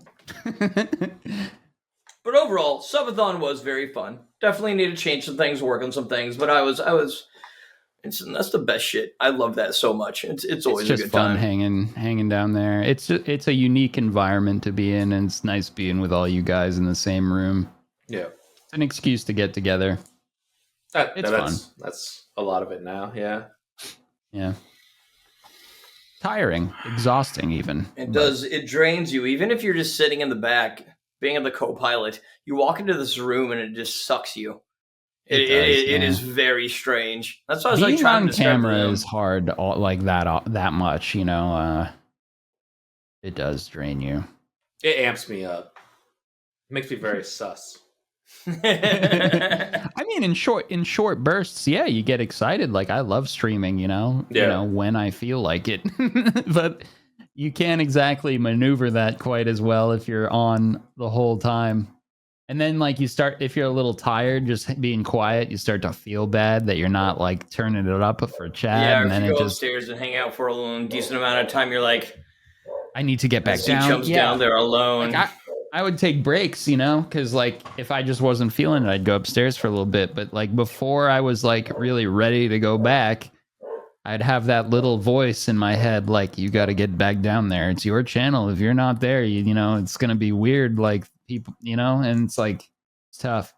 But overall, Subathon was very fun. Definitely need to change some things, work on some things. But that's the best shit. I love that so much. It's always just a good fun time. hanging down there. It's a unique environment to be in, and it's nice being with all you guys in the same room. Yeah. It's an excuse to get together. It's fun. That's a lot of it now. Yeah. Yeah. Tiring, exhausting even. It does. It drains you. Even if you're just sitting in the back, being the co-pilot, you walk into this room and it just sucks you. It is very strange. That's why I was being like trying on to describe camera is hard, like that much. You know, it does drain you. It amps me up. It makes me very sus. I mean, in short bursts, yeah, you get excited. Like I love streaming, you know, when I feel like it. But you can't exactly maneuver that quite as well if you're on the whole time. And then like if you're a little tired, just being quiet, you start to feel bad that you're not like turning it up for chat. Yeah, and then if you go upstairs and hang out for a decent amount of time, you're like, I need to get back down. He jumps down there alone. Like I would take breaks, you know, because like if I just wasn't feeling it, I'd go upstairs for a little bit. But like before I was like really ready to go back, I'd have that little voice in my head like, you got to get back down there. It's your channel. If you're not there, you know, it's going to be weird. Like people, you know, and it's like, it's tough.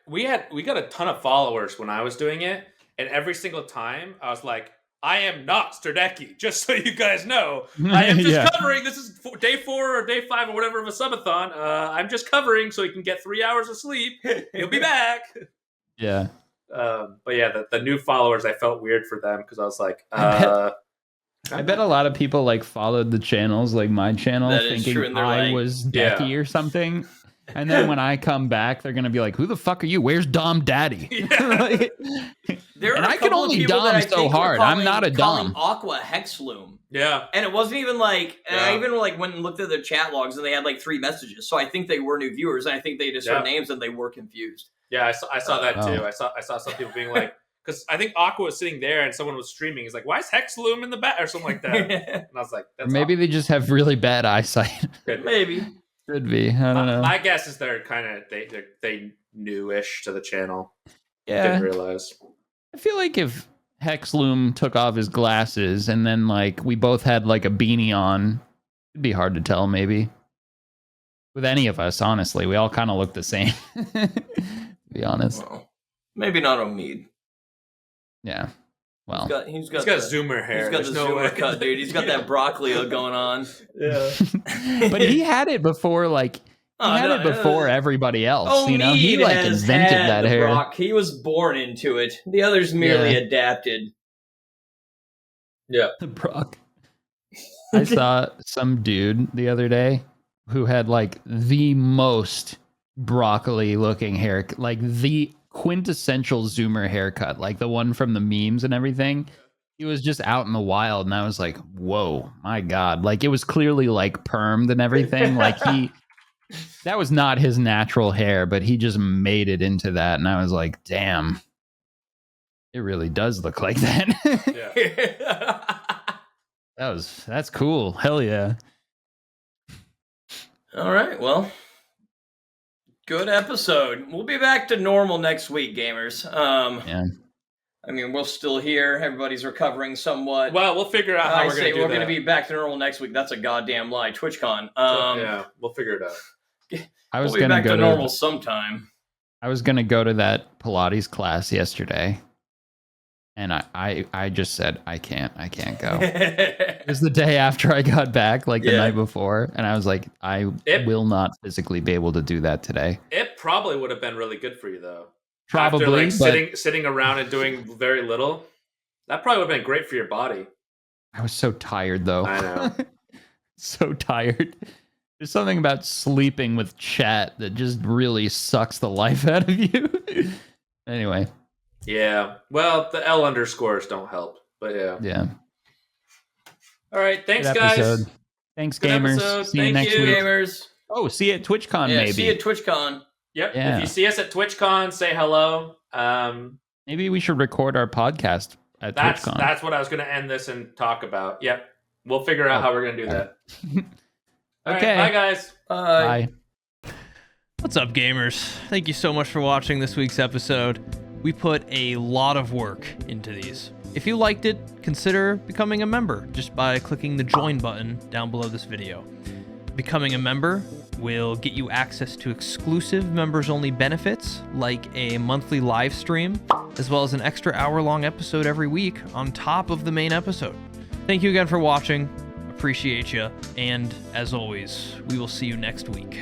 We got a ton of followers when I was doing it. And every single time I was like, I am not Sterdeki, just so you guys know. I am just covering. This is day 4 or day 5 or whatever of a subathon. I'm just covering so he can get 3 hours of sleep. He'll be back. Yeah. But yeah, the new followers, I felt weird for them because I was like, I bet a lot of people like followed the channels, like my channel, thinking I was Decky or something. And then when I come back, they're gonna be like, "Who the fuck are you? Where's Dom Daddy?" Yeah. And I can only Dom so hard. I'm not a Dom. Aqua Hexloom. Yeah. And it wasn't even like I even like went and looked at their chat logs and they had like 3 messages. So I think they were new viewers and I think they just heard names and they were confused. Yeah, I saw that too. I saw some people being like, because I think Aqua was sitting there and someone was streaming. He's like, "Why is Hexloom in the back?" or something like that. And I was like, that's maybe they just have really bad eyesight. Maybe. Could be. I don't know. My guess is they're kind of they newish to the channel. Yeah. Didn't realize. I feel like if Hexloom took off his glasses and then like we both had like a beanie on, it'd be hard to tell maybe. With any of us, honestly, we all kind of look the same. To be honest. Well, maybe not Omid. Yeah. Well, he's got zoomer hair. He's got the zoomer cut, dude. He's got that broccoli going on. Yeah. But he had it before, like it before everybody else. You know, he like invented that hair. Brock. He was born into it. The others merely adapted. Yeah. Brock. I saw some dude the other day who had like the most broccoli looking hair, like the quintessential zoomer haircut, like the one from the memes and everything. He was just out in the wild and I was like, whoa, my god, like it was clearly like permed and everything. Like that was not his natural hair, but he just made it into that, and I was like, damn, it really does look like that. That's cool. Hell yeah. All right, well, good episode. We'll be back to normal next week, gamers. Yeah. I mean, we're still here. Everybody's recovering somewhat. Well, we'll figure out how we're going to do that. We're going to be back to normal next week. That's a goddamn lie. TwitchCon. Yeah, we'll figure it out. We'll be back to normal sometime. I was going to go to that Pilates class yesterday. And I just said, I can't go. It was the day after I got back, like the night before. And I was like, I will not physically be able to do that today. It probably would have been really good for you, though. Probably. After, like, sitting around and doing very little. That probably would have been great for your body. I was so tired, though. I know. So tired. There's something about sleeping with chat that just really sucks the life out of you. Anyway. Yeah. Well, the L underscores don't help, but yeah. Yeah. All right. Thanks, Good guys. episode. Thanks, Good gamers. episode. See you Thank next you. week. Gamers. Oh, see you at TwitchCon, Yeah, maybe. see you at TwitchCon. Yep. Yeah. If you see us at TwitchCon, say hello. Maybe we should record our podcast at TwitchCon. That's what I was going to end this and talk about. Yep. We'll figure out how we're going to do that. All Okay. right, bye, guys. Bye. Bye. What's up, gamers? Thank you so much for watching this week's episode. We put a lot of work into these. If you liked it, consider becoming a member just by clicking the join button down below this video. Becoming a member will get you access to exclusive members-only benefits like a monthly live stream, as well as an extra hour-long episode every week on top of the main episode. Thank you again for watching. Appreciate you. And as always, we will see you next week.